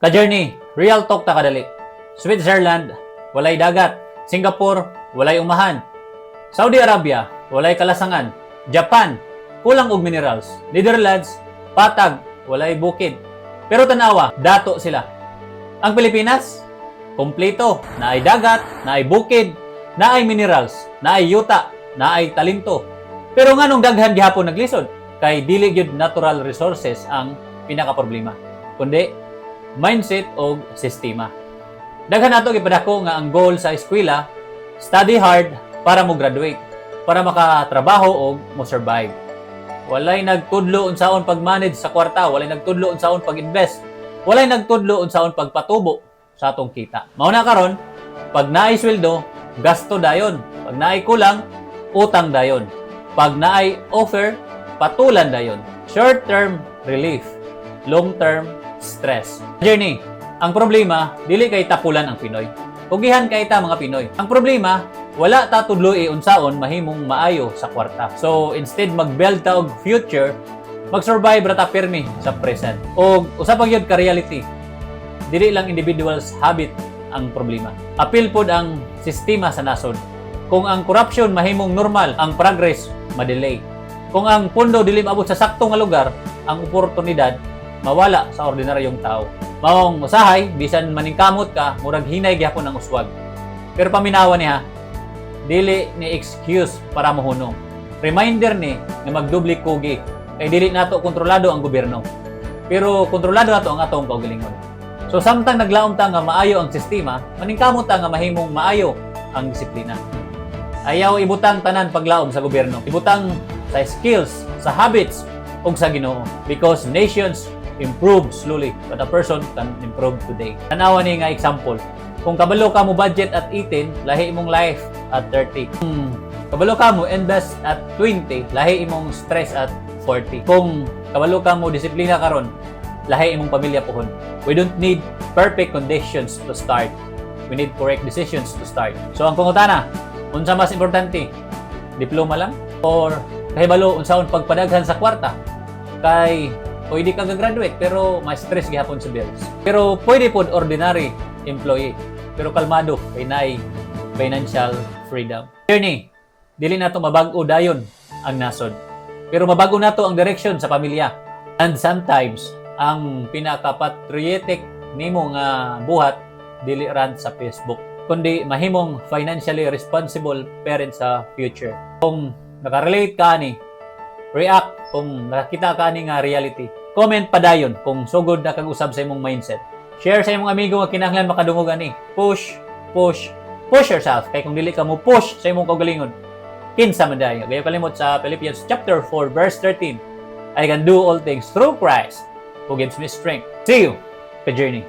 Ka-journey, real talk ta kadali. Switzerland, walay dagat. Singapore, walay umahan. Saudi Arabia, walay kalasangan. Japan, kulang og minerals. Netherlands, patag, walay bukid. Pero tanawa, dato sila. Ang Pilipinas, kompleto, naay dagat, naay bukid, naay minerals, naay yuta, naay talento. Pero nganong daghan gihapon naglisod? Kay dili gyud natural resources ang pinaka-problema, kundi mindset o sistema. Daghan nato gipadako nga ang goal sa eskwela, study hard para mo graduate, para makatrabaho o mo survive. Walay nagtudlo unsaon pag-manage sa kwarta, walay nagtudlo unsaon pag-invest, walay nagtudlo unsaon pagpatubo sa atong kita. Mao na karon, pag naay sweldo, gasto dayon. Pag naay kulang, utang dayon. Pag naay offer, patulan dayon. Short-term relief, long-term stress. Journey, ang problema, dili kay tapulan ang Pinoy. Pugihan kay ta mga Pinoy. Ang problema, wala ta tudloy unsaon mahimong maayo sa kwarta. So instead mag-build ta og future, mag-survive ra ta pirmi sa present. Og usa pa gyud ka reality. Dili lang individuals habit ang problema. Apil pod ang sistema sa nasod. Kung ang corruption mahimong normal, ang progress madelay. Kung ang pondo dili maabot sa sakto nga lugar, ang oportunidad mawala sa ordinaryong tao. Maong usahay, bisan maningkamot ka, murag hinay gyapon ang uswag. Pero paminawa niya, dili ni excuse para mohunong. Reminder ni nga magdubli kugi kay dili nato kontrolado ang gobyerno. Pero kontrolado nato ang atong kaugalingon. So samtang naglaom ta nga maayo ang sistema, maningkamot ta nga mahimong maayo ang disiplina. Ayaw ibutang tanan paglaom sa gobyerno. Ibutang sa skills, sa habits, ug sa Ginoo. Because nations improve slowly, but a person can improve today. Tanawa ni nga example. Kung kabalo ka mo budget at 18, lahi imong life at 30. Kung kabalo ka mo invest at 20, lahi imong stress at 40. Kung kabalo ka mo disiplina karon, lahi imong pamilya pohon. We don't need perfect conditions to start. We need correct decisions to start. So ang pangutana, unsa mas importante? Diploma lang? Or kahibalo unsaon pagpadaghan sa kwarta? Kay pwede ka graduate pero may stress gihapon sa bills. Pero pwede pod ordinary employee. Pero kalmado kay naay financial freedom. Journey, dili nato mabag-o dayon ang nasod. Pero mabago nato ang direction sa pamilya. And sometimes ang pinaka-patriotic nimo nga buhat dili ran sa Facebook, kundi mahimong financially responsible parent sa future. Kung nakarelate ka ni, react kung nakakita ka ni nga reality. Comment pa dayon kung sugod na kag-usab sa imong mindset. Share sa imong amigo nga kinahanglan makadungog ani. Push yourself. Kay kung dili ka mo push sa imong kaugalingon, kinsa man dayon. Gaya kalimot sa Philippians chapter 4 verse 13. I can do all things through Christ who gives me strength. See you, ka-journey.